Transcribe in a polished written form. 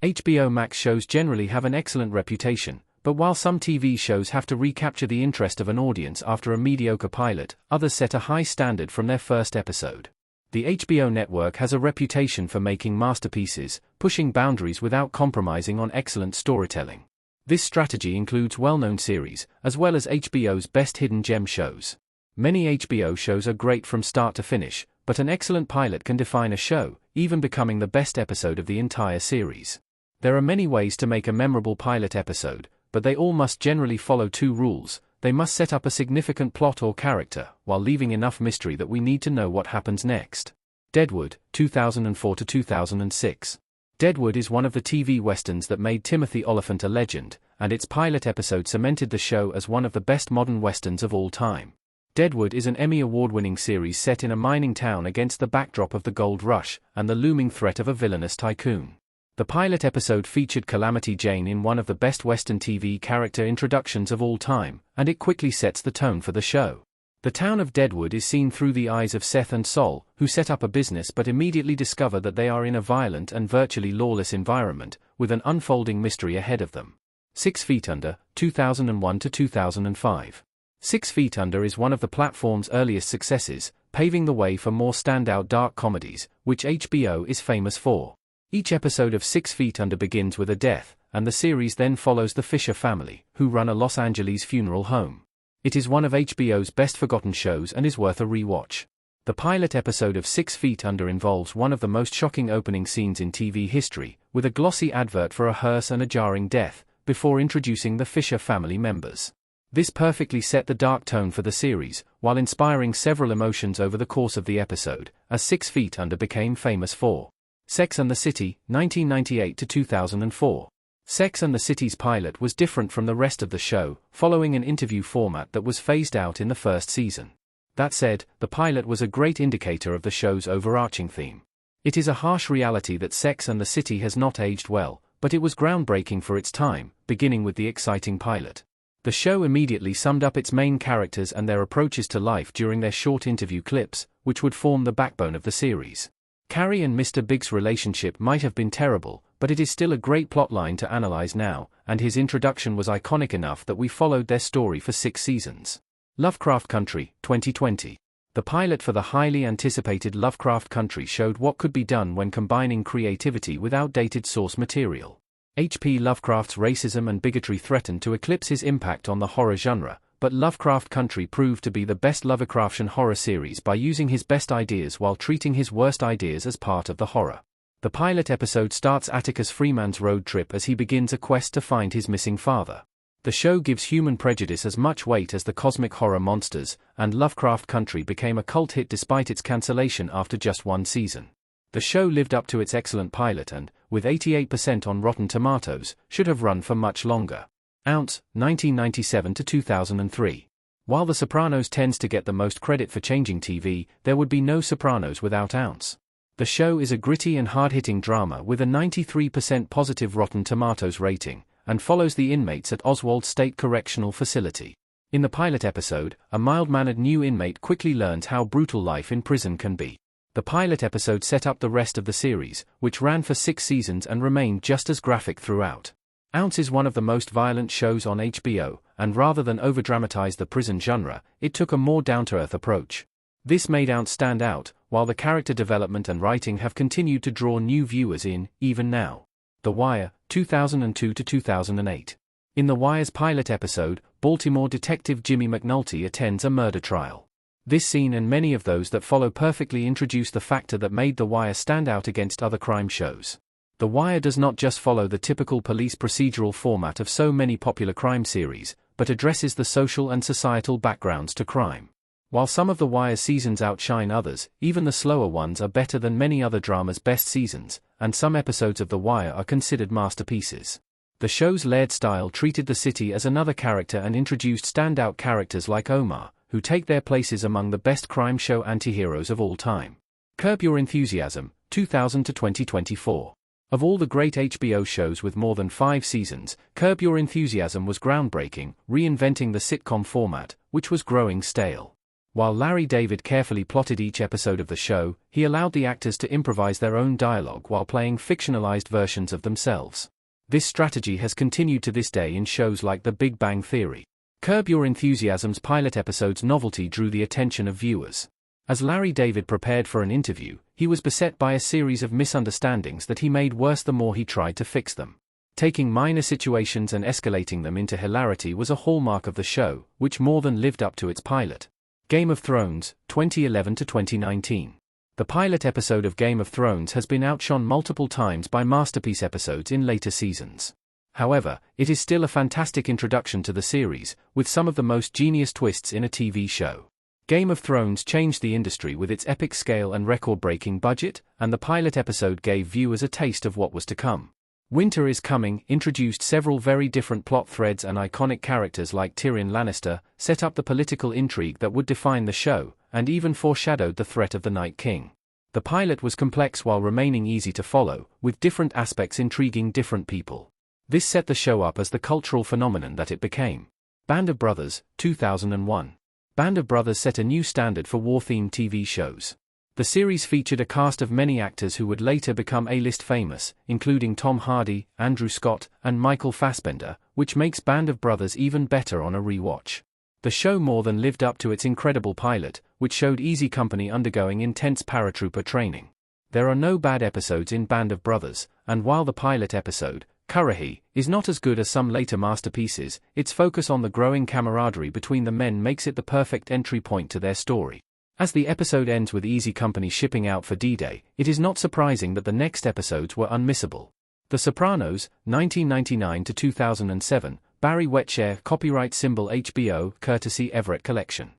HBO Max shows generally have an excellent reputation, but while some TV shows have to recapture the interest of an audience after a mediocre pilot, others set a high standard from their first episode. The HBO network has a reputation for making masterpieces, pushing boundaries without compromising on excellent storytelling. This strategy includes well-known series, as well as HBO's best hidden gem shows. Many HBO shows are great from start to finish, but an excellent pilot can define a show, even becoming the best episode of the entire series. There are many ways to make a memorable pilot episode, but they all must generally follow two rules. They must set up a significant plot or character, while leaving enough mystery that we need to know what happens next. Deadwood, 2004 to 2006. Deadwood is one of the TV westerns that made Timothy Olyphant a legend, and its pilot episode cemented the show as one of the best modern westerns of all time. Deadwood is an Emmy award-winning series set in a mining town against the backdrop of the gold rush and the looming threat of a villainous tycoon. The pilot episode featured Calamity Jane in one of the best Western TV character introductions of all time, and it quickly sets the tone for the show. The town of Deadwood is seen through the eyes of Seth and Sol, who set up a business but immediately discover that they are in a violent and virtually lawless environment, with an unfolding mystery ahead of them. 6 Feet Under, 2001 to 2005. 6 Feet Under is one of the platform's earliest successes, paving the way for more standout dark comedies, which HBO is famous for. Each episode of 6 Feet Under begins with a death, and the series then follows the Fisher family, who run a Los Angeles funeral home. It is one of HBO's best forgotten shows and is worth a rewatch. The pilot episode of 6 Feet Under involves one of the most shocking opening scenes in TV history, with a glossy advert for a hearse and a jarring death, before introducing the Fisher family members. This perfectly set the dark tone for the series, while inspiring several emotions over the course of the episode, as 6 Feet Under became famous for. Sex and the City, 1998 to 2004. Sex and the City's pilot was different from the rest of the show, following an interview format that was phased out in the first season. That said, the pilot was a great indicator of the show's overarching theme. It is a harsh reality that Sex and the City has not aged well, but it was groundbreaking for its time, beginning with the exciting pilot. The show immediately summed up its main characters and their approaches to life during their short interview clips, which would form the backbone of the series. Carrie and Mr. Big's relationship might have been terrible, but it is still a great plotline to analyze now, and his introduction was iconic enough that we followed their story for 6 seasons. Lovecraft Country, 2020. The pilot for the highly anticipated Lovecraft Country showed what could be done when combining creativity with outdated source material. H.P. Lovecraft's racism and bigotry threatened to eclipse his impact on the horror genre, but Lovecraft Country proved to be the best Lovecraftian horror series by using his best ideas while treating his worst ideas as part of the horror. The pilot episode starts Atticus Freeman's road trip as he begins a quest to find his missing father. The show gives human prejudice as much weight as the cosmic horror monsters, and Lovecraft Country became a cult hit despite its cancellation after just 1 season. The show lived up to its excellent pilot and, with 88% on Rotten Tomatoes, should have run for much longer. Ounce, 1997 to 2003. While The Sopranos tends to get the most credit for changing TV, there would be no Sopranos without Ounce. The show is a gritty and hard-hitting drama with a 93% positive Rotten Tomatoes rating, and follows the inmates at Oswald State Correctional Facility. In the pilot episode, a mild-mannered new inmate quickly learns how brutal life in prison can be. The pilot episode set up the rest of the series, which ran for 6 seasons and remained just as graphic throughout. Ounce is one of the most violent shows on HBO, and rather than overdramatize the prison genre, it took a more down-to-earth approach. This made Ounce stand out, while the character development and writing have continued to draw new viewers in, even now. The Wire, 2002 to 2008. In The Wire's pilot episode, Baltimore detective Jimmy McNulty attends a murder trial. This scene and many of those that follow perfectly introduce the factor that made The Wire stand out against other crime shows. The Wire does not just follow the typical police procedural format of so many popular crime series, but addresses the social and societal backgrounds to crime. While some of The Wire's seasons outshine others, even the slower ones are better than many other dramas' best seasons, and some episodes of The Wire are considered masterpieces. The show's layered style treated the city as another character and introduced standout characters like Omar, who take their places among the best crime show antiheroes of all time. Curb Your Enthusiasm, 2000 to 2024. Of all the great HBO shows with more than 5 seasons, Curb Your Enthusiasm was groundbreaking, reinventing the sitcom format, which was growing stale. While Larry David carefully plotted each episode of the show, he allowed the actors to improvise their own dialogue while playing fictionalized versions of themselves. This strategy has continued to this day in shows like The Big Bang Theory. Curb Your Enthusiasm's pilot episode's novelty drew the attention of viewers. As Larry David prepared for an interview, he was beset by a series of misunderstandings that he made worse the more he tried to fix them. Taking minor situations and escalating them into hilarity was a hallmark of the show, which more than lived up to its pilot. Game of Thrones, 2011 to 2019. The pilot episode of Game of Thrones has been outshone multiple times by masterpiece episodes in later seasons. However, it is still a fantastic introduction to the series, with some of the most genius twists in a TV show. Game of Thrones changed the industry with its epic scale and record-breaking budget, and the pilot episode gave viewers a taste of what was to come. Winter is Coming introduced several very different plot threads, and iconic characters like Tyrion Lannister set up the political intrigue that would define the show, and even foreshadowed the threat of the Night King. The pilot was complex while remaining easy to follow, with different aspects intriguing different people. This set the show up as the cultural phenomenon that it became. Band of Brothers, 2001. Band of Brothers set a new standard for war-themed TV shows. The series featured a cast of many actors who would later become A-list famous, including Tom Hardy, Andrew Scott, and Michael Fassbender, which makes Band of Brothers even better on a rewatch. The show more than lived up to its incredible pilot, which showed Easy Company undergoing intense paratrooper training. There are no bad episodes in Band of Brothers, and while the pilot episode, Currahee, is not as good as some later masterpieces, its focus on the growing camaraderie between the men makes it the perfect entry point to their story. As the episode ends with Easy Company shipping out for D-Day, it is not surprising that the next episodes were unmissable. The Sopranos, 1999 to 2007, Barry Wetshare, copyright symbol HBO, courtesy Everett Collection.